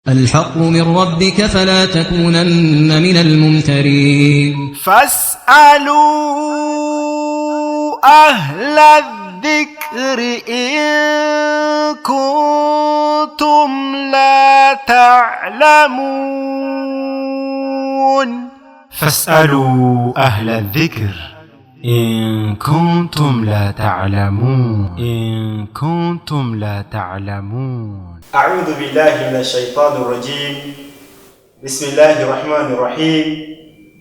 الحق من ربك فلا تكونن من الممترين فاسألوا أهل الذكر إن كنتم لا تعلمون فاسألوا أهل الذكر إن كنتم لا تعلمون أعوذ بالله من الشيطان الرجيم بسم الله الرحمن الرحيم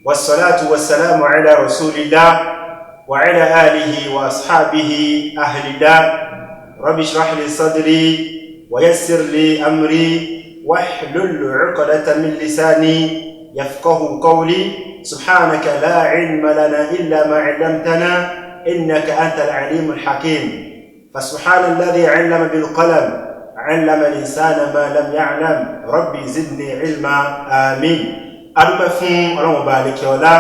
والصلاة والسلام على رسول الله وعلى آله وأصحابه أهل الله رب اشرح لي صدري ويسر لي أمري واحلل عقدة من لساني يفقه قولي سبحانك لا علم لنا إلا ما علمتنا إنك أنت العليم الحكيم فسبحان الذي علم بالقلم علم الإنسان ما لم يعلم ربي زدني علما آمين أدوبة فún Ọlọ́run Ọba àlékè ọlá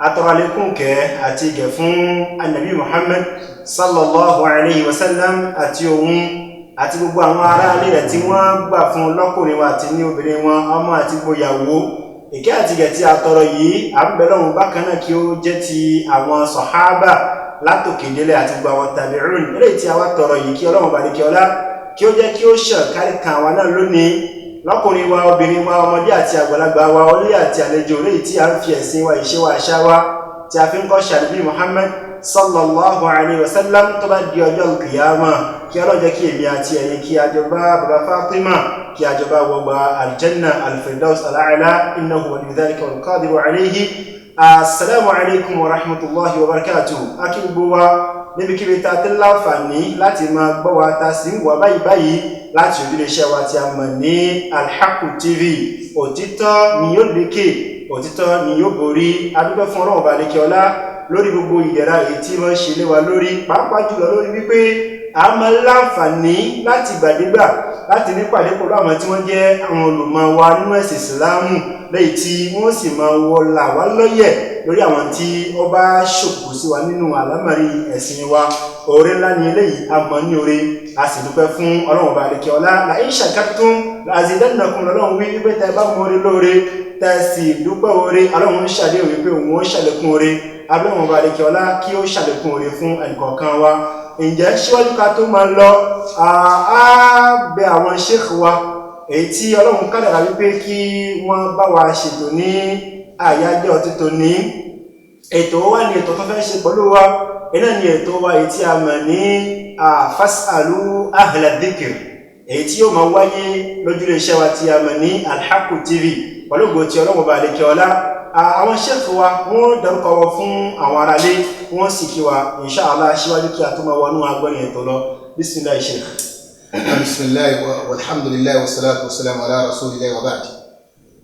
atọrọ àlékún kẹ́ àti ìgẹ̀ fún Ànábì Muhammad sallallahu alayhi wa sallam àti òun àti gbogbo àwọn ará ilé rẹ̀ tí wọ́n gbà fún lọ́kùnrin wa àti ní obìnrin wọn ọmọ àti gbóyàwó ìkẹ́ àti ìgẹ̀ tí a tọrọ yìí à ń bẹ Ọlọ́run bákan náà kí ó jẹ́ ti àwọn sàhábà látòkè délẹ̀ àti gbogbo àwọn tàbíùn eléyìí tí a wá tọrọ yìí kí Ọlọ́run Ọba àlékè ọlá kí ó jẹ́ kí ó ṣàn kárí kan wa náà lónìí lọ́kùnrin wa obìnrin wa ọmọdé àti àgbàlagbà wa orí àti àlejò lèyí tí a ń fi ẹ̀sìn wa ìṣe wa àṣà wa tí a fi ń kọ́ ṣàlùbí Muhammad sallallahu alayhi wa sallam tó bá di ọjọ́ kìyàmá kí ọlọ́jẹ́ kí èmi àti ẹ̀yin kí àjọba bàbá Fatima kí àjọba wọgbà aljanna alfirdaus al'ala innahu waliyyu dhalika wal qadiru alayhi. Assalamu alaikum wa rahmatullahi wa barakatuh. Akígbó wa níbikíbi ta tí láǹfààní láti máa gbọ́ wa ta sí ń wà báyìí láti ojúléṣẹ́ wa tí a mọ̀ ní Al-Haqq TV. Òtítọ́ ni yóò lékè, òtítọ́ ni yóò borí. A dúpẹ́ fún Ọlọ́run Ọba àlékè ọlá lórí gbogbo ìdẹ̀ra èyí tí wọ́n ṣe lé wa lórí, pàápàá jùlọ lórí wípé a máa láǹfààní láti gbàdégbà láti nípàdé pẹ̀lú àwọn tí wọ́n jẹ́ àwọn olùmọ̀ wa nínú ẹ̀sìn Ìsìlámù lẹ́yìn tí wọ́n sì máa wọlà wá lọ́yẹ̀ lórí àwọn tí ó bá ṣòkò sí wa nínú àlámọ̀rí ẹ̀sìn wa. Oore ńlá ni eléyìí, a mọ̀ ní oore, a sì dúpẹ́ fún Ọlọ́run Ọba àlékè ọlá. La in shakartum la azidannakum lọ́lọ́run wí wípé tẹ́ bá mọ oore lóore tẹ́ sì dúpẹ́ oore, Ọlọ́run ń ṣàdéhùn wípé òun ó ṣàlékún oore. Ọlọ́run Ọba àlékè ọlá kí ó ṣàlékún oore fún ẹnìkọ̀ọ̀kan wa. Ǹjẹ́ síwájú ká tó máa lọ a bẹ àwọn sheikh wa èyí tí Ọlọ́run kádàrá wípé kí wọ́n bá wa ṣètò ní àyájọ́ títò ní ètò wa ní ètò tó fẹ́ ṣe pẹ̀lú wa iná ni ètò wa èyí tí a mọ̀ ní fasalu ahla dhikr èyí tí yóò máa wáyé lójúlé iṣẹ́ wa tí a mọ̀ ní Al-Haqq TV pẹ̀lú ògo tí Ọlọ́run Ọba àlékè ọlá. Àwọn sheikh wa wọ́n dárúkọ wọn fún àwọn aráalé wọ́n sì kí wa inshallah síwájú kí a tó máa wọnú agbọ́nrin ètò lọ. Bismillah sheikh. Bismillah walhamdulillah wassalatu wassalamu ala rasulillah wa ba'd.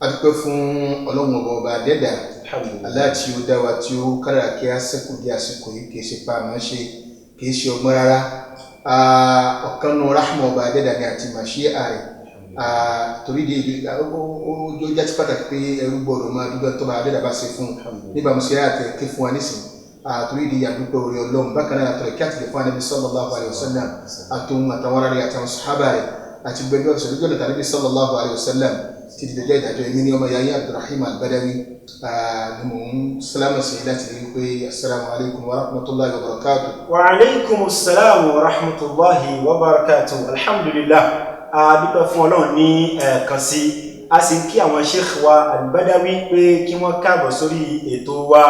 Adúpẹ́ fún Ọlọ́run Ọba dẹ́dà Allah tí ó dá wa tí ó kára kí a sẹ́kù di àsìkò yìí kìí ṣe pa àmọ́ ṣe kìí ṣe ọgbọ́n rárá. Ọ̀kan nù rahma Ọba dẹ́dà ni àti màṣí ààrẹ torí di ojú ọjà tí pàtàkì pé ẹrú gbọ́dọ̀ máa dúpẹ́ tó bá dẹ́dà bá ṣe fún nígbà mo ṣe àtẹ ké fún wa nísìnyí torí di àdúpẹ́ orí Ọlọ́run bákan náà àtọ̀rẹ̀ kí àtìlẹ̀ fún Ànábì sallallahu alaihi wasallam àtòun àtàwọn ará rẹ̀ àtàwọn sàhábà rẹ̀ àti gbẹ̀gbẹ̀ ọ̀sẹ̀ lójú ọ̀nà tàbí sallallahu alaihi wasallam ti di dẹjọ́ ìdájọ́ èmi ní ọmọ yáyé Abdurrahim Al-Badawi ni mò ń sálámù sí láti rí pé assalamu alaikum wa rahmatullahi wa barakatuh. Wa alaikum assalamu wa rahmatullahi wa barakatuh. Alhamdulillah, a dúpẹ́ fún Ọlọ́run ní ẹ̀ẹ̀kan sí. A sì ń kí àwọn sheikh wa Al-Badawi pé kí wọ́n káàbọ̀ sórí ètò wa,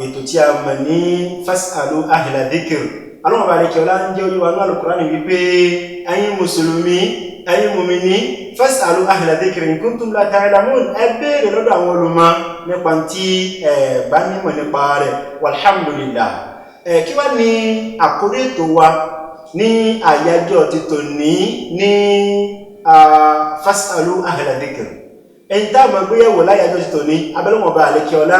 ètò tí a mọ̀ ní fasalu ahla dhikr. Ọlọ́run Ọba àlékè ọlá ń jẹ́ oyé wa ní Al-Qur'ani wípé ẹ̀yin mùsùlùmí ẹ̀yin mùmínì fasalu ahla dhikr in kuntum la ta'lamun, ẹ béèrè lọ́dọ̀ àwọn olùmọ̀ nípa tí bá nímọ̀ nípa rẹ̀. Walhamdulillah. Kí wá ní àkórí ètò wa ní àyájọ́ títò ní fasalu ahla dhikr. Ẹni tá máa gbéyẹ̀wò láyájọ́ títò ní abẹ́lẹ́wọ̀n Ọba àlékè ọlá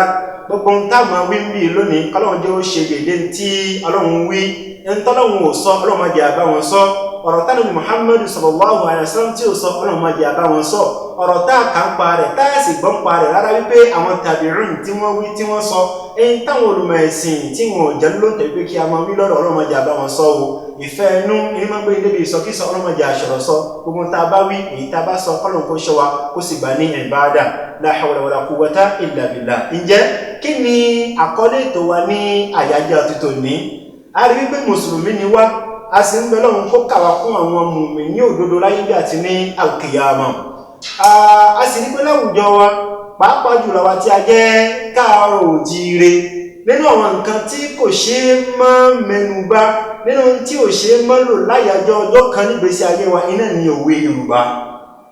gbogbo ń tá máa wí ń bí lónìí Ọlọ́run jẹ́ ó ṣe gèdè tí Ọlọ́run wí ń tọ́lọ́run ò sọ Ọlọ́run má jẹ́ àbá wọn sọ ọ̀rọ̀ tá Ànábì Muhammad sallallahu alaihi wasallam tí ó sọ Ọlọ́run má jẹ́ àbá wọn sọ ọ̀rọ̀ tá kà ń pa rẹ̀ tá sì gbọ́n pa rẹ̀ rárá wípé àwọn tàbíùn tí wọ́n wí tí wọ́n sọ ẹ̀yin táwọn olùmọ̀ ẹ̀sìn tí wọ́n jẹ́ ló tẹ̀ pé kí a máa wí lọ́rọ̀ Ọlọ́run má jẹ́ àbá wọn sọ o ìfẹ́ inú ní máa ń gbé débi ìsọkísọ ọlọ́mọdé àṣọ̀rọ̀ sọ gbogbo tá a bá wí èyí tá a bá sọ kọ́lọ̀ kó ṣọ́ wa kó sì gbà ní ìbáadà la hawla wala quwwata illa billah. ǹjẹ́ kí ni àkọlé ètò wa ní àyájọ́ títò ní? a rí wípé mùsùlùmí ni wá, a sì ń bẹ Ọlọ́run kó kà wá fún àwọn mùmínì òdodo láyé bí àti ní al-qiyamah. A sì rí pé láwùjọ wa pàápàá jùlọ wa tí a jẹ́ káàárọ̀ oòjíire, nínú àwọn nǹkan tí kò ṣe é mọ́ mẹ́nubà, nínú tí ò ṣe é mọ́ lò láyàjọ́ ọjọ́ kan nígbésí ayé wa, iná ni òwe Yorùbá.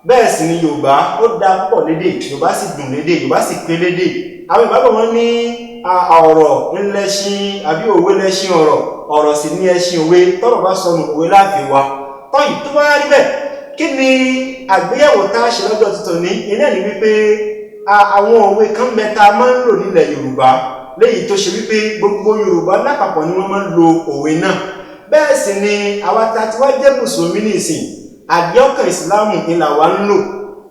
Bẹ́ẹ̀ sì ni Yorùbá ó dá pọ̀ lédè, Yorùbá sì dùn lédè, Yorùbá sì pé lédè. Àwọn ìbábọ̀ wọn ní ọ̀rọ̀ ńlẹ́ṣin àbí òwe lẹ́ṣin ọ̀rọ̀, ọ̀rọ̀ sì ní ẹṣin òwe, tọ́rọ̀ bá sọnù òwe láàfin wa. Tọ́yì tó bá rí bẹ́ẹ̀, kí ni àgbéyẹ̀wò tá a ṣe lọ́jọ́ tuntun ní? Iná ni wípé àwọn òwe kan mẹ́ta máa ń lò nílẹ̀ Yorùbá, léyìí tó ṣe wípé gbogbo Yorùbá lápapọ̀ ni wọ́n máa ń lo òwe náà. Bẹ́ẹ̀ sì ni àwa tá tí wá jẹ́ mùsùlùmí ní ìsìn, àdíọ́kàn ìsìláàmù ni làwa ń lò.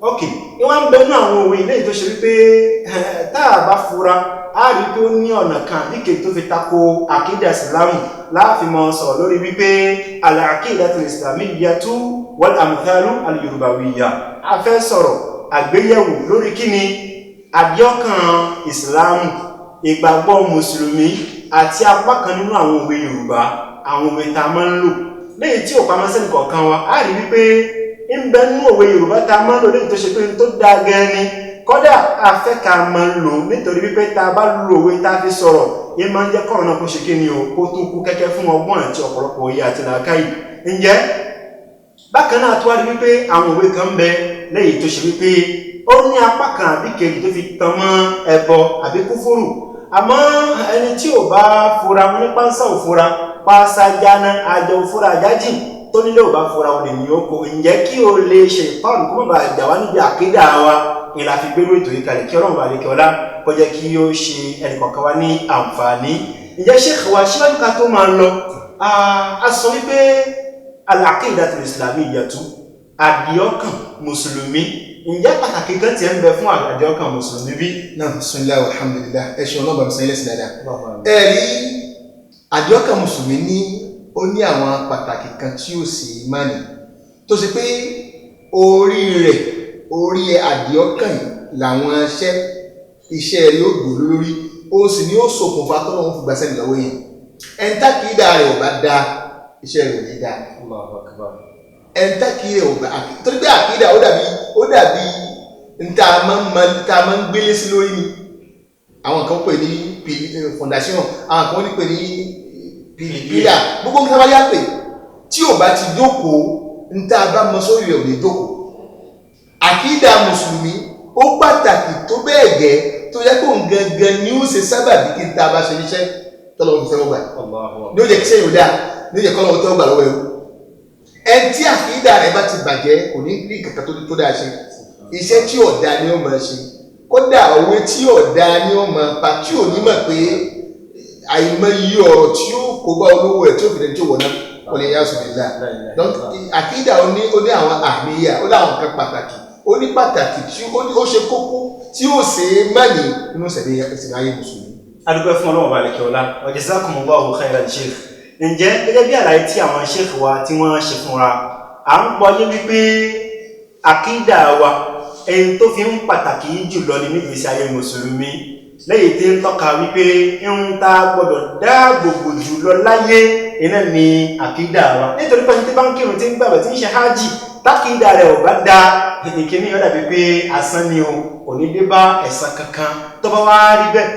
Ok, ní wọ́n ń bẹnu àwọn òwe léyìí tó ṣe wípé tá a bá fura a rí pé ó ní ọ̀nà kan àbíkè tó fi tako àkídà ìsìláàmù láàfin mọ́ sọ̀rọ̀ lórí wípé al-aqidatul islamiyyatu wal amthalu al-yorubawiyya. A fẹ́ sọ̀rọ̀ àgbéyẹ̀wò lórí kíni àdíọ́kàn ìsìláàmù, ìgbàgbọ́ mùsùlùmí àti apá kan nínú àwọn òwe Yorùbá, àwọn òwe tá a máa ń lò léyìí tí ò pamọ́ sẹ́nì kọ̀ọ̀kan wa. A rí wípé ń bẹ nínú òwe Yorùbá tá a máa ń lò léyìí tó ṣe pé tó dáa gan ni, kódà afẹ́ ká máa ń lò nítorí wípé tá a bá lo òwe tá a fi sọ̀rọ̀ yẹn máa ń jẹ́ kọ́ọ̀nà kó ṣe kí ni o kó tún kú kẹ́kẹ́ fún ọgbọ́n àti ọ̀pọ̀lọpọ̀ òye àti làákàyè. Ǹjẹ́ bákan náà tó wá rí wípé àwọn òwe kan ń bẹ léyìí tó ṣe wípé ó ní apá kan àbí kejì tó fi tan mọ́ ẹbọ àbí kúfúrù, àmọ́ ẹni tí ò bá fura wọn ní pánsá ò fura, pàṣà jáná àjọ òfura àjájì tó nílé ò bá fura wọn ènìyàn oko. Ǹjẹ́ kí o lè ṣe ìpáàlù kó má bàa jà wá níbi àkídà wa ìlà fi gbérú ètò yìí kalẹ̀, kí Ọlọ́run bá lè kí ọlá kó jẹ́ kí ó ṣe ẹnìkọ̀ọ̀kan wa ní àǹfààní. Ǹjẹ́ Sheikh wa síwájú ká tó máa lọ, a sọ wípé al-aqidatul islamiyyatu, àdìọ́kàn mùsùlùmí, ǹjẹ́ pàtàkì kan tí ẹ ń bẹ fún àdìọ́kàn mùsùlùmí bí? Náà bismillah alhamdulillah, ẹ ṣe ọlọ́bàá mi sẹ́yìn lẹ́sìn dáadáa. Ẹ̀rí àdìọ́kàn mùsùlùmí ní ó ní àwọn pàtàkì kan tí ó sì máa nì tó ṣe pé orí àdìọ́kàn làwọn iṣẹ́ rẹ̀ ó gbòòrò lórí, ó sì ní ó ṣokùnfà tọ́lọ́ wọn fi gbà sẹ́ni lọ́wọ́ yẹn. ẹ̀ńtàkìdá rẹ̀ ò bá dá iṣẹ́ rẹ̀ ò ní dá. ẹ̀ńtàkìdá ò bá, torí pé àkìdá ó dàbí nta máa ń gbélé sí lórí ni. Àwọn kan pè ní fondation, àwọn kan ní pè ní pìlà, gbogbo nǹkan bá yá pé tí ò bá ti jókòó nta bá mọ sórí rẹ̀ ò lè jókòó. Àkìdá mùsùlùmí ó pàtàkì tó bẹ́ẹ̀ gẹ́ tó yẹ kó ń gangan ní ó ṣe sábàbí kí n ta bá ṣe níṣẹ́ tọ́lọ́wọ́ fẹ́ wọ́gbà ní ó jẹ́ kí sẹ́yìn ó dáa ní ó jẹ́ kọ́ lọ́wọ́ tó gbà lọ́wọ́ ẹ̀rú. ẹni tí àkìdá rẹ̀ bá ti bàjẹ́ kò ní rí kankan tó dáa ṣe, iṣẹ́ tí ọ̀dà ni ó máa ṣe, kódà òwe tí ọ̀dà ni ó máa pa, tí ò ní mọ̀ pé àìmọye ọ̀rọ̀ tí ó kó bá olówó ẹ̀ tí ó fi lè tó wọ̀ náà kò lè yá sùn nílá. Àkìdá ó ní àwọn àmìyà, ó láwọn kan pàtàkì, ó ní pàtàkì tí ó ṣe kókó tí ó ṣe é mẹ́ni nínú ìṣẹ̀lẹ̀ ẹ̀sìn ayé mùsùlùmí. Adúpẹ́ fún Ọlọ́run balẹ̀ kí ọlá, wa jazakumullahu khairan Sheikh. Ǹjẹ́ gẹ́gẹ́ bí àlàyé tí àwọn Sheikh wa tí wọ́n ṣe fúnra, à ń gbọ́ yé wípé àkídà wa ẹni tó fi ń pàtàkì jùlọ ní nígbèsí ayé mùsùlùmí, lẹ́yìn tí ń tọ́ka wípé ń ta gbọ́dọ̀ dáàbòbò jùlọ láyé iná ni àkídà wa. Nítorí pé tí bá ń kírun tí ń gbàgbọ́ tí ń ṣe hájì, tákìdá rẹ̀ ò bá dá ìkíní yóò dàbí pé asán ni o, kò ní dé bá ẹ̀san kankan. Tó bá wá rí bẹ́ẹ̀,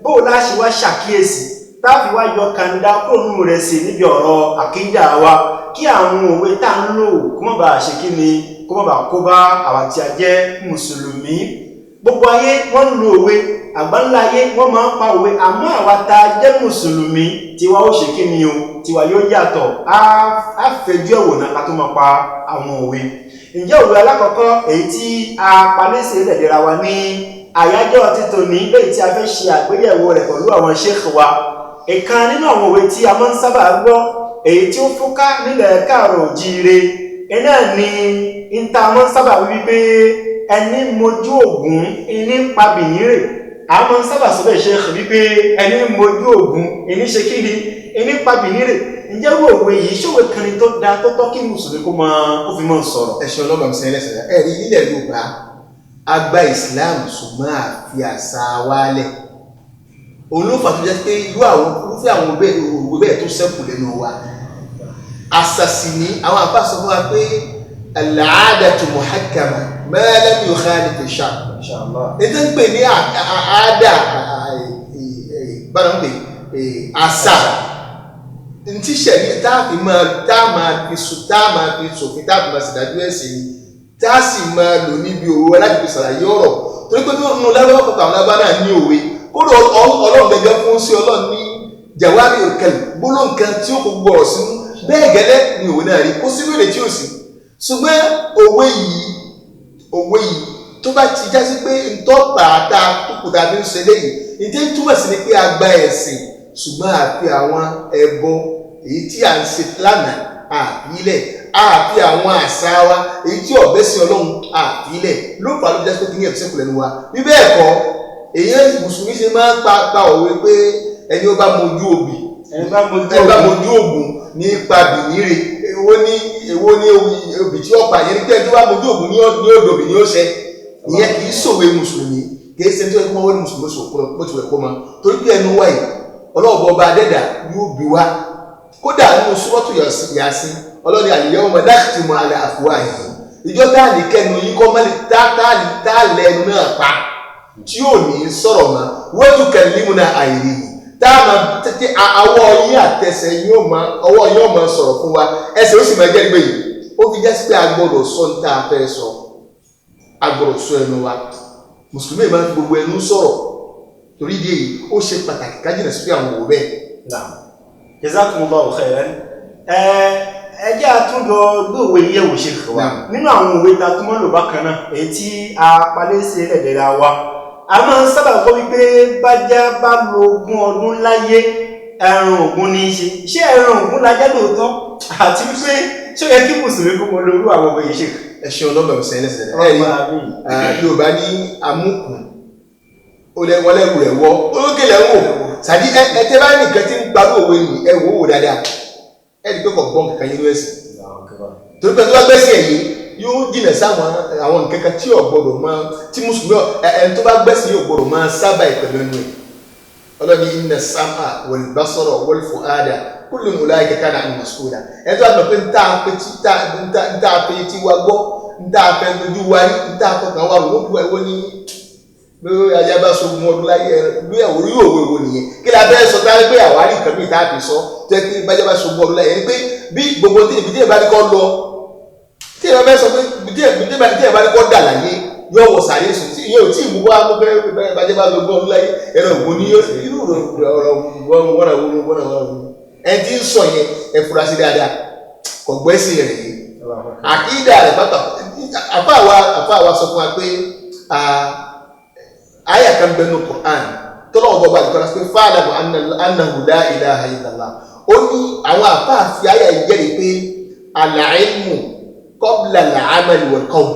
bóò láṣẹ wá ṣàkíyèsí táàfi wá yọ kàńdá kóònù rẹ̀ sí níbi ọ̀rọ̀ àkídà wa, kí àwọn òwe tá ń lò kó má bàa ṣe kí ni, kó má bàa kó bá àwa tí a jẹ́ mùsùlùmí. Gbogbo ayé wọ́n ń lo òwe, àgbáńlá ayé wọ́n máa ń pa òwe, àmọ́ àwa tá a jẹ́ mùsùlùmí tiwa ó ṣe kí ni o, tiwa yóò yàtọ̀, á fẹjú ẹ̀wò náà ká tó máa pa àwọn òwe. Ǹjẹ́ òwe alákọ̀ọ́kọ́ èyí tí a palẹ́sẹ̀ lẹ̀dẹ̀ra wa ní àyájọ́ títò ní léyìí tí a fẹ́ ṣe àgbéyẹ̀wò rẹ̀ pẹ̀lú àwọn Sheikh wa, ìkan nínú àwọn òwe tí a máa ń sábà gbọ́ èyí tí ó fúnká nílẹ̀ káàrọ̀ òjíire, iná ni ìta máa ń sábà wí pé ẹni mojú ògún ní pabìnírè, àwọn sábà sọ bẹ́ẹ̀ ṣe wípé ẹni mojú ògùn ẹni ṣe kí ni ẹni pàbí nírè ǹjẹ́ wo òwe yìí ṣòwe kan ní tó da tó tọ́ kí mùsùlùmí kó fi mọ́ sọ̀rọ̀. ẹ̀ṣọ́ ọlọ́mọ mi sẹ́yìn lẹ́sẹ̀ ẹ̀rí nílẹ̀ Yorùbá agba Islam ṣùgbọ́n àfi àṣà wálẹ̀ òun ló fà tó jẹ́ pé irúfẹ́ àwọn òwe bẹ́ẹ̀ tó ṣẹ́kù lẹ́nu wa àṣàṣì ni àwọn àbá sọ fún wa pé al-'adatu muhakkama ma lam yukhalif ash-shar'. ètò ń pè ní àádà bára ń pè àṣà ntí sẹ̀rí táàfin máa fi sòfin táàfin máa ṣèdájú ẹ̀sìn ni tá a sì máa lò níbi òwe láti fi ṣàlàyé ọ̀rọ̀ torí pé nínú lábẹ́wọ́ kọ̀ọ̀kan àwọn lábá náà ní òwe kódà ọlọ́run gẹ́gẹ́ fún sí ọlọ́run ní jawari òkèlè gbólóhùn kan tí ó kò gbọ́rọ̀ sínú bẹ́ẹ̀ gẹ́lẹ́ ni òwe náà rí kó sínú èdè tí ó sì ṣùgbọ́n òwe yìí tó bá ti já sí pé ntọ́pà tá a kúkú tá a fi ń ṣe léyìí ìdí túmọ̀ sí ni pé a gba ẹ̀sìn ṣùgbọ́n àfi àwọn ẹbọ èyí tí à ń ṣe lánàá àfilẹ̀ àfi àwọn àṣà wa èyí tí ọ̀bẹ sí ọlọ́run àfilẹ̀ ló fà á ló jẹ́ pé kí ní ẹ̀fíṣẹ́ kù lẹ́nu wa bí bẹ́ẹ̀ kọ́ èyí mùsùlùmí ṣe máa ń pa òwe pé ẹni ó bá mojú òbí mojú ògùn ní ipa bìnírè èwo ní òbí tí ó pa yẹn ní pé ẹni tó bá mojú ògùn ní òdòbí ní ó ṣe ìyẹn kì í ṣòwe mùsùlùmí kì í ṣe nítorí pé wọ́n ní mùsùlùmí sọ̀kúrọ̀ bó ti wẹ̀ kó ma torí pé ẹnu wáyé ọlọ́ọ̀bọ ọba adẹ́dà yóò bí wá kódà nínú súrọ́tù Yásìn ọlọ́ni al-yawma nakhtimu ala afwahihim ìjọ táàlì kẹnu yìí kọ́ mẹ́lì táàlẹ̀ ẹnu náà pa tí ò ní sọ̀rọ̀ mọ́ wa tukallimuna aydihim táàmà tètè àwọ̀ yín àtẹsẹ̀ ọwọ́ yóò máa sọ̀rọ̀ fún wa ẹsẹ̀ ó sì máa jẹ́ gbé yìí ó fi jẹ́ sí pé agbọ́dọ̀ sọ ní tá a fẹ́ sọ agbọ́dọ̀ sọ ẹnu wa mùsùlùmí máa ń fi gbogbo ẹnu sọ̀rọ̀ torí di èyí ó ṣe pàtàkì ká jìnà sí pé àwọn òwò bẹ́ẹ̀. Jazakumullahu khairan. ẹ jẹ́ àtúndọ̀ gbé òwe yẹ̀ wò ṣe fún wa nínú àwọn òwe ta tó mọ́ lò bákan náà èyí tí a palẹ̀ sí ẹlẹ́dẹ̀ẹ́ra wa a máa ń sábà gbọ́ wípé bájá bá lo ogún ọdún láyé ẹran ògún ní í ṣe ẹran ògún lajá lóòótọ́ àti wípé ṣé ó yẹ kí mùsùlùmí kó mọ lórú àwọn òwe yìí ṣe. ẹ ṣe ọlọ́mọ mi sẹ́yìn lẹ́sẹ̀ rẹ̀ Yorùbá ní amúkùn wọlé rẹ̀ wọ́ olókèlè ń wò sàdí ẹtẹ bá nìkan tí ń gbarú òwe nì ẹ wò wò dáadáa ẹ ní pé kò gbọ́n kankan yín lọ́ẹ̀sì torí pé tó bá gbẹ́sìn ẹ̀yìn yóò jìnà sáwọn àwọn nǹkan kan tí ò gbọdọ̀ máa tí mùsùlùmí ẹ̀ tó bá gbẹ́sìn yóò gbọdọ̀ máa sábà ìpẹ̀lú ẹnu ẹ̀ ọlọ́ni inna as-sam'a wal basara wal fu'ada kullun ulaika kana anhu mas'ula ẹ̀ tó àgbà pé ń tá a pé tí wa gbọ́ ń tá a fẹ́ lójú wa rí ń tá a fọkàn wa rò ó bu ẹ̀wọ́ ní lórí ajá bá sogun ọdún láyé lórí ẹ̀wọ̀ orí òwe wo nìyẹn kí la bẹ́ẹ̀ sọ tá a pé àwárí nǹkan bí ìtaàbí sọ tó yẹ kí bájá bá sogun ọdún láyé ni pé bí gbogbo ibi tí ìbá ní kọ́ lọ tí ìbá bẹ́ẹ̀ sọ pé tí ìbá ní kọ́ dà láyé yóò wọ sàárè sùn tí ìyẹn ò tí ì mú wá mú bẹ́ẹ̀ bájá bá sogun ọdún láyé ẹ̀rọ ògùn ni irú ọ̀rọ̀ wọ́n ẹ ti ń sọ yẹn ẹ fura sí dáadáa kò gbẹ́sìn rẹ̀ yìí àkídà rẹ̀ pátá àfáàwá sọ fún wa pé aya kan bẹnu Qur'an tọ́lọ̀ ọ̀bọ̀ bá ìkọ́ra pé fa'lamu annahu la ilaha illallah ó ní àwọn àfáàfi aya ìjẹ́rìí pé al-ilmu qabla al-amali wal-qawl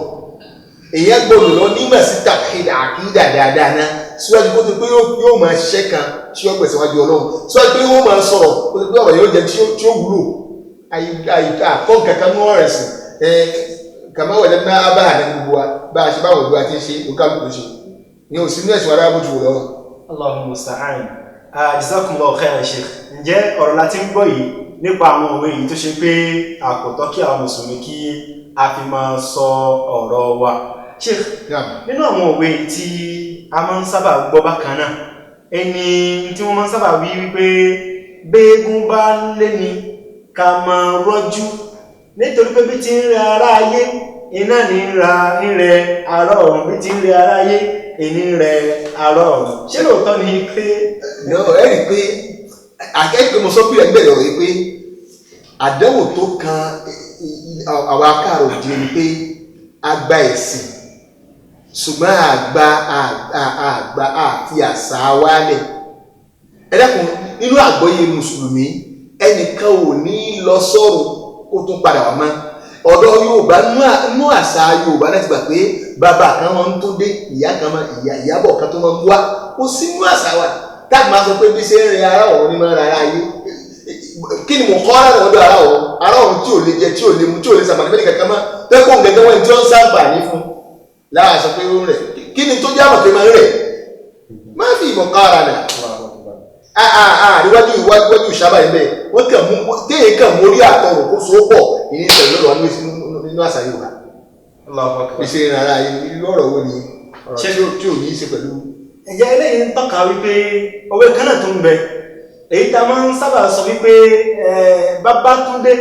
èyàn gbọ́dọ̀ lọ nímọ̀ sí tawhid àkídà dáadáa náà síwájú kó tó pé yóò máa ṣiṣẹ́ kan tí ó gbẹ̀sẹ̀ wájú Ọlọ́run síwájú pé yóò máa sọ̀rọ̀ kó tó pé ọ̀rọ̀ yóò jẹ́ tí ó wúlò àkọ́ kankan ní ọ̀rẹ́ sí kama wajadna aba'ana gbogbo wa bá a ṣe báwọn òbí wa ti ń ṣe òkàlùkù ṣe ní òsì ní ẹ̀sùn arábò jù lọ. Allahumma musta'an. Jazakumullahu khairan Sheikh. Ǹjẹ́ ọ̀rọ̀ láti ń gbọ́ yìí nípa àwọn òwe yìí tó ṣe pé àkọ́tọ́ kí àwọn mùsùlùmí kí a fi máa sọ ọ̀rọ̀ wa. Sheikh, nínú àwọn òwe tí a máa ń sábà gbọ́ bákan náà ẹni tí wọ́n máa ń sábà wí wípé béégún bá lé ní ká máa rọ́jú nítorí pé bí ti ń rẹ ara ayé iná ní ń rẹ ara ọ̀run bí ti ń rẹ ara ayé èní rẹ ara ọ̀run ṣé lóòótọ́ ni pé. ẹ rí i pé akẹ́kọ̀ọ́ mo sọ pé ẹgbẹ́ rẹ̀ rẹ̀ pé àdánwò tó kan àwọn akáàrò òjì ni pé a gba ẹ̀sìn ṣùgbọ́n àfi àṣà wálẹ̀ ẹ dákun nínú àgbọ́yé mùsùlùmí ẹnìkan ò ní lọ sọ́run ó tún padà wá mọ́ ọ̀dọ̀ Yorùbá nú àṣà Yorùbá láti gbà pé bàbá kan máa ń tó dé ìyá kan máa ìyábọ̀ kan tó máa ń wá ó sí nú àṣà wa táàbù máa sọ pé bí ṣe ń rìn ara ọ̀run ní máa ń rárá ayé kí ni mo kọ́ ara lọ́dọ̀ ara ọ̀run tí ò lè jẹ tí ò lè mu tí ò lè sàmàlì bẹ́ẹ̀ kankan máa tẹ́kọ̀ọ́ gẹ́gẹ́ wọ́n tí ó ń sábàání fún lára sọ pé ó ń rẹ̀ kí ni tó jábọ̀ pé máa ń rẹ̀ máa fi ìmọ̀ kọ́ ara nà níwájú ìṣàbà ilẹ̀ wọ́n kàn mú téèyàn kàn mórí àtọrùn kó so pọ̀ ìní ìṣẹ̀lẹ̀ lọ́dọ̀ nínú àṣà Yorùbá ìṣe rárá irú ọ̀rọ̀ wo ni tí ò ní í ṣe pẹ̀lú. ẹ̀jẹ̀ eléyìí ń tọ́ka wípé òwe kan náà tó ń bẹ èyí tá a máa ń sábà sọ wípé Babátúndé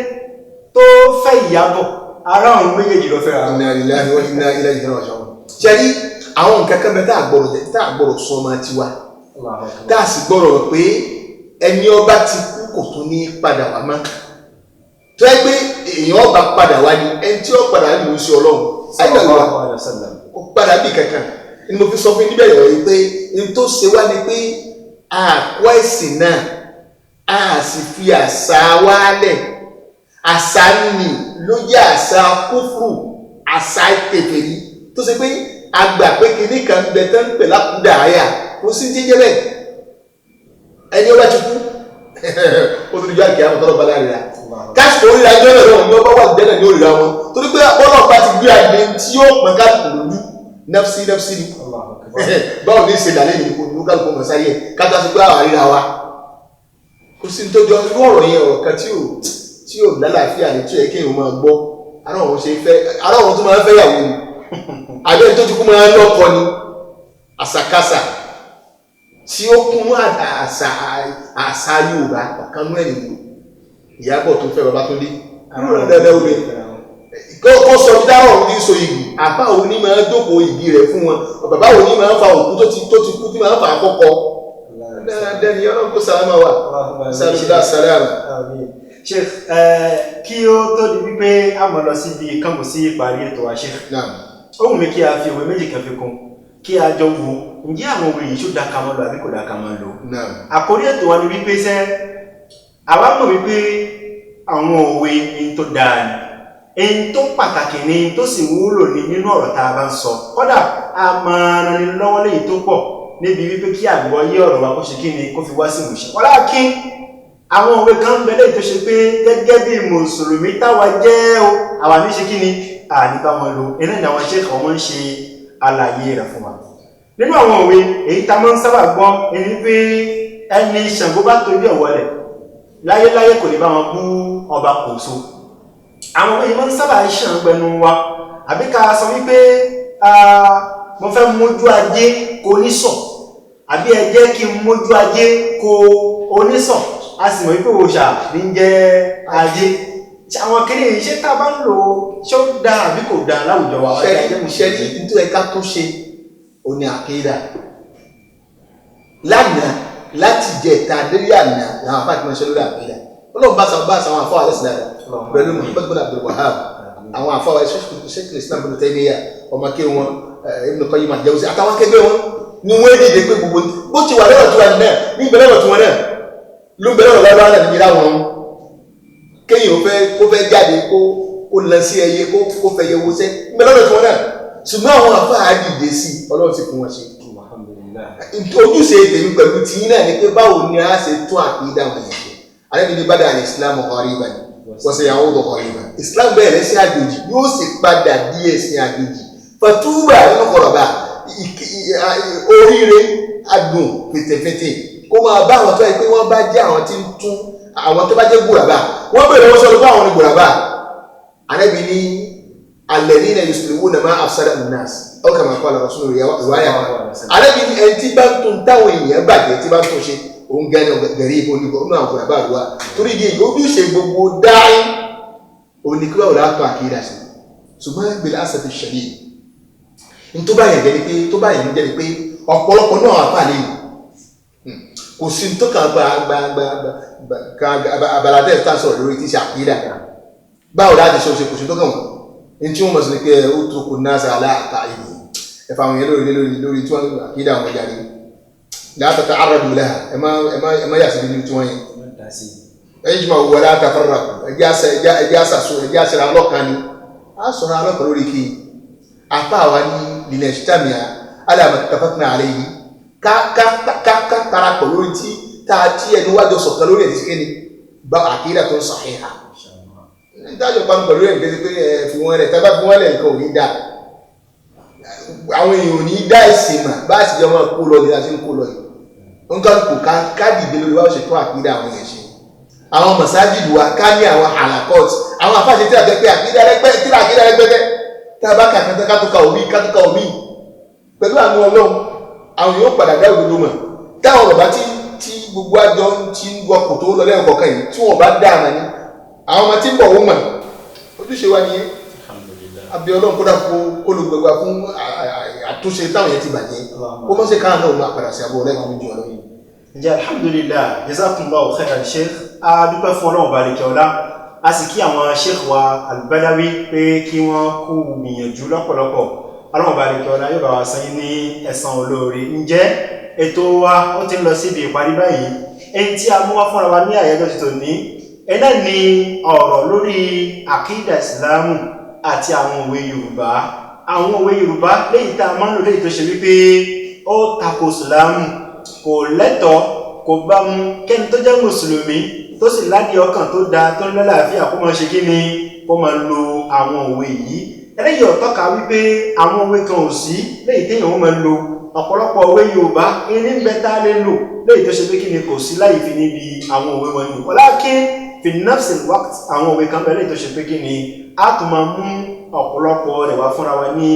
tó fẹ́ Ìyábọ̀ ará ọ̀run méjèèjì ló fẹ́ra. Inna lillahi wa inna ilayhi raji'un. ṣe rí àwọn nǹkan kan bẹ tá a gbọ́dọ̀ sọ ọmọ tiwa tá a sì gbọ́dọ̀ pé ẹni ọba ti kú kò tún ní padà wá mọ́ tó ẹ pé èèyàn ọba padà wá ní ẹni tí ó padà ní oṣù Ọlọ́run ayélujára kò padà bí kankan ni mo fi sọ fún níbẹ̀ yọ̀ pé n tó ṣe wá ni pé àkọ́ ẹ̀sìn náà a sì fi àṣà wálẹ̀ àṣà nì ló jẹ́ àṣà kúfùrù àṣà kèfèrí tó ṣe pé àgbà pé kìíní kan bẹ tán ń pè lákúdà àyà kò sí jíjẹ bẹ́ẹ̀ ẹni ọba ti kú ó tó di jáde àwọn tọ́lọ́ balẹ̀ rẹ̀ káṣí oríra ẹjọ́ náà lọ́wọ́ ní ọba wà lẹ́nà ní òrìra wọn torí pé ọlọ́pàá ti gbé àgbẹ̀ tí yóò pọn káàkiri lójú nafsi ni báwo ní ìṣẹ̀lẹ̀ alẹ́ yìí kò kálukú mọ̀ sáyé káta sí pé àwọn àríra wa kò sí tó jọ irú ọ̀rọ̀ yẹn ọ̀rọ̀ kan tí ò lálàáfíà ní tí ó yẹ kí èèyàn máa gbọ́ ara ọ̀run tó máa ń fẹ́ yàwó ni àbẹ́ tó ti kú máa ń lọ́kọ ni àṣàkáṣà tí ó kún àṣà Yorùbá ọ̀kan nú ẹ̀ nìyí Ìyábọ̀ tó fẹ́ Babátúndé irú rẹ̀ dáadáa ó lè kó sọ dáhùn ọ̀run ní so igi àbá òun ní máa jókòó igi rẹ̀ fún wọn bàbá òun ní máa ń fa òkú tó ti kú tí máa ń fa àkọ́kọ́ dáadáa ni ọlọ́run kó sàlámà wà sàlùdá sàlámà. Sheikh kí ó tó di wípé a mọ̀ lọ síbi kánbù sí ìparí ètò wa Sheikh ó wù mí kí a fi òwe méjì kan fi kún kí a jọ wo ǹjẹ́ àwọn òwe yìí ṣó dáka mọ́ lò àbí kò dáka mọ́ lò. Àkórí ètò wa ni wípé àwa mọ̀ wípé àwọn òwe ẹni tó dáa ni ẹni tó pàtàkì ni tó sì wúlò ní nínú ọ̀rọ̀ tá a bá ń sọ kódà a máa ran ni lọ́wọ́ léyìí tó pọ̀ níbi wípé kí àgbọ́yé ọ̀rọ̀ wa kó ṣe kí ni kó fi wá sí ìmúṣẹ. wọ́n láàkí àwọn òwe kan ń bẹ léyìí tó ṣe pé gẹ́gẹ́ bí mùsùlùmí táwa jẹ́ o àwa ní ṣe kí ni àníbá wọn lo iná ìdáwọn ṣe kàn wọ́n ń ṣe àlàyé rẹ̀ fún wa. nínú àwọn òwe èyí tá máa ń sábà gbọ́ ẹni pé ẹni Ṣàngó bá torí ọ̀wọ́lẹ̀ láyéláyé kò lè bá wọn bú ọba Kòso. àwọn èyí máa ń sábà ṣàn gbẹnu wa àbí ká sọ wípé mo fẹ́ mójú ajé kò ní sọ̀ àbí ẹ jẹ́ kí n mójú ajé kò onísọ̀ a sì mọ̀ wípé òòṣà ní jẹ́ ajé àwọn kìíní ṣé tá a bá ń lò ṣé ó dáa àbí kò dáa láwùjọ wa. ṣẹ́ni nítorí ẹ̀ka tó ṣe òní àkéèdà lánàá láti jẹ ìta adérí àná làwọn afáàkì máa ṣe lórí àkéèdà ọlọ́run bá àwọn afọ́ àlẹ́ sílẹ̀ pẹ̀lú Muhammad bin Abdul Wahhab àwọn afọ́ àwọn Sheikh Islam bin Taymiyyah ọmọ kí wọn Ibn Qayyim al-Jawziyya àtàwọn akẹgbẹ́ wọn ni wọ́n dìde pé gbogbo bó ti wà lọ́wọ́ tí wọn náà ní ìbẹ̀rẹ̀ lọ́wọ́ tí wọn náà ló ń bẹ̀rẹ̀ lọ́wọ́ lọ́wọ́ náà níbi láwọn kéèyàn kó fẹ́ jáde kó lọ sí ẹyẹ kó fẹ́ yẹ wọṣẹ́ ìbẹ̀rẹ̀ lọ́wọ́ tí wọn náà ṣùgbọ́n àwọn afáà dìde sí ọlọ́run sì fún wọn ṣe. ojúṣe tèmi pẹ̀lú tìyín náà ni pé báwo ni a ṣe tún àkídà wọn yẹn ṣe alẹ́ bíi bada al-Islam ghariban wa sayaudu ghariban Islam bẹ́ẹ̀ lẹ́sìn àjòjì yóò sì padà di ẹ̀sìn àjòjì fatuba nínú kọ̀rọ̀bà oríire adùn fètèfètè kó máa bá àwọn tó yẹ pé wọ́n bá jẹ́ àwọn tí ń tún àwọn tó bá jẹ́ gbòràbà wọ́n bẹ̀rẹ̀ wọ́n sọ̀rọ̀ fún àwọn ní gbòràbà alẹ́bi ní alladhina yuslihuna ma afsada an-nas aw kama qala rasulullah ìwáyà alẹ́bi ní ẹni tí bá ń tún táwọn èèyàn bàjẹ́ tí bá ń tún ṣe òun gẹ́ni gẹ̀rí onígbò nínú àwọn gbòràbà àdúrà torí ìdí èyí ojúṣe gbogbo dáì oníkúrò látọ̀ àkídà sí ṣùgbọ́n bil asaf ash-shadid tó bá yẹn jẹ́ ni pé ọ̀pọ̀lọpọ̀ náà àpàlẹ́ yìí kò sí tó kàn abaladẹ́ tá sọ̀rọ̀ lórí tí ṣe àkídà báwo láti ṣe kò sí tó kàn wọ́n ní tí wọ́n mọ̀ sí ni pé ó tó kò náà sí aláàtà ìlú ẹ̀fà àwọn yẹn lórí tí wọ́n àkídà wọn jáde láti ta arabu lẹ́hà ẹ má yà sí ibi tí wọ́n yẹn ẹ̀yìn jùmọ̀ wọ láti afárá ẹ̀jẹ̀ àṣà ọlọ́kan ni a sọ̀rọ̀ alọ́kọ̀ lórí kí apá wa ní lílẹ̀ ṣítàmìà aláàmọ̀tàfàkùnà àlẹ́ yìí ká parapọ̀ lórí tí ẹnu wájọ sọ̀kan lórí ẹ̀dí síkéni bá àkídà tó ń sàhíhà ìdájọ́ pa pẹ̀lú ẹ̀ gẹ́gẹ́ pé fi wọ́n rẹ̀ tábà fi wọ́n lẹ̀ nǹkan ò ní dá àwọn èèyàn ò ní dá ìsìn mà bá sì jọ máa kó lọ ní láti ń kó lọ yìí nǹkan kò ká dìde lórí wá ṣe tó àkídà àwọn èèyàn ṣe àwọn mọ̀sájìlú wa ká ní àwọn halakot àwọn afáṣe tí a jẹ́ pé àkídà rẹ́gbẹ́tẹ́ tá a bá kà kátà kátùkà omi pẹ̀lú àwọn ọlọ́run àwọn yóò padà dá òdodo mọ̀ táwọn ọ̀bá tí gbogbo àjọ tí ń wọkọ̀ tó lọ lẹ́yìn kọ̀ọ̀kan yìí tí wọ́n bá dá àmà ní àwọn ọmọ tí ń bọ̀ wọ́n mọ̀ ojúṣe wa nìyẹn àbí ọlọ́run kódà kó ló gbẹgbà fún àtúnṣe táwọn yẹn ti bàjẹ́ kó mọ́ sí káwọn náà máa padà sí àbọ̀ lẹ́yìn ojú ọ̀rọ̀ yìí. ǹjẹ́ alhamdulillah jazakumullahu khairan sheikh a dúpẹ́ fún ọlọ́run balẹ̀ kẹ́ọ́lá a sì kí àwọn sheikh wa Al-Badawi pé kí wọ́n kú gbìyànjú lọ́pọ̀lọpọ̀ ọlọ́run balẹ̀ kẹ́ọ́lá yóò bá wa san ní ẹ̀san olóore. ǹjẹ́ ètò wa ó ti ń lọ síbi ìparí báyìí èyí tí a mú wá fúnra wa ní àyájọ́ ti tòní ẹ̀dá ni ọ̀rọ̀ lórí àkídà ìsìlámù àti àwọn òwe Yorùbá léyìí tá a máa ń lò léyìí tó ṣe wípé ó tako ìsìlámù kò lẹ́tọ̀ọ́ kò bá mú kẹ́ni tó jẹ́ mùsùlùmí tó sì ládìí ọkàn tó dáa tó ń lálàáfíà kó máa ṣe kí ni kó máa lo àwọn òwe yìí eléyìí ó tọ́ka wípé àwọn òwe kan ò sí léyìí téèyàn ó máa lo ọ̀pọ̀lọpọ̀ òwe Yorùbá eré ń bẹ tá a lè lò léyìí tó ṣe pé kí ni kò sí láyìí fi níbi àwọn òwe wọn ni walakin fi nafsil waqt àwọn òwe kan bẹ̀rẹ̀ tó ṣe pé kí ni a tún máa mú ọ̀pọ̀lọpọ̀ rẹ̀ wá fúnra wa ní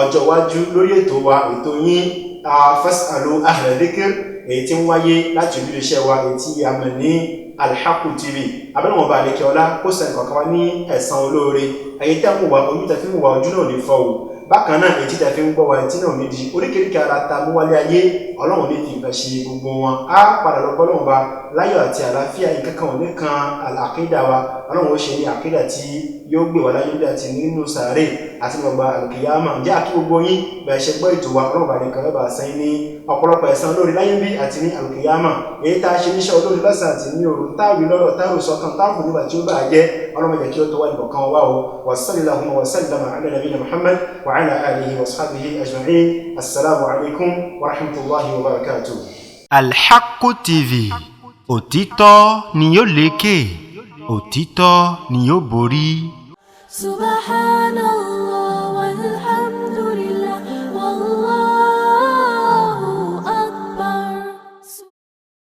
ọjọ́ iwájú lórí ètò wa ètò yín fasalu ahla dhikr èyí tí ń wáyé láti ojú iṣẹ́ wa èyí tí a mọ̀ ní Al-Haqq TV abẹ́rẹ́ wọn bá lè kí ọlá kó sẹ́ni kọ̀ọ̀kan wá ní ẹ̀san olóore èyí tẹ́ mú wa ojú tẹ́ fi mú wa ojú náà ní fọ́wọ́ bákan náà èyí tẹ́ fi ń gbọ́ wa etí náà ní di oríkèéríkèé ara ta mú wálé ayé ọlọ́run ní fi ìfẹ́ ṣe gbogbo wọn á padà lọ bọ́ lọ́wọ́ bá láyọ̀ àti àlàáfíà ìkankan ò ní kan àkídà wa ọlọ́run ó ṣe ní àkídà tí yóò gbé wa láyé bí àti nínú sàárè àti gbogbo àlùkìyámà ǹjẹ́ àkí gbogbo yín bẹ̀rẹ̀ ṣe gbọ́ ètò wa ọlọ́run bá nìkan lọ́ba sẹ́yìn ní ọ̀pọ̀lọpọ̀ ẹ̀san lórí láyé bí àti ní àlùkìyámà èyí tá a ṣe níṣẹ́ olórí lọ́sàn àti ní òru táwì lọ́rọ̀ táwì sọ́kàn táwì nígbà tí ó bá jẹ́ ọlọ́run jẹ́ kí ó tó wá nìkan wá o wa sallallahu wa sallama ala nabiyina Muhammad wa ala alihi wa sahbihi ajma'in assalamu alaikum wa rahmatullahi wa barakatuh. Al-Haqq TV òtítọ́ ni yóò lékè òtítọ́ ni yóò borí. Subhanallah.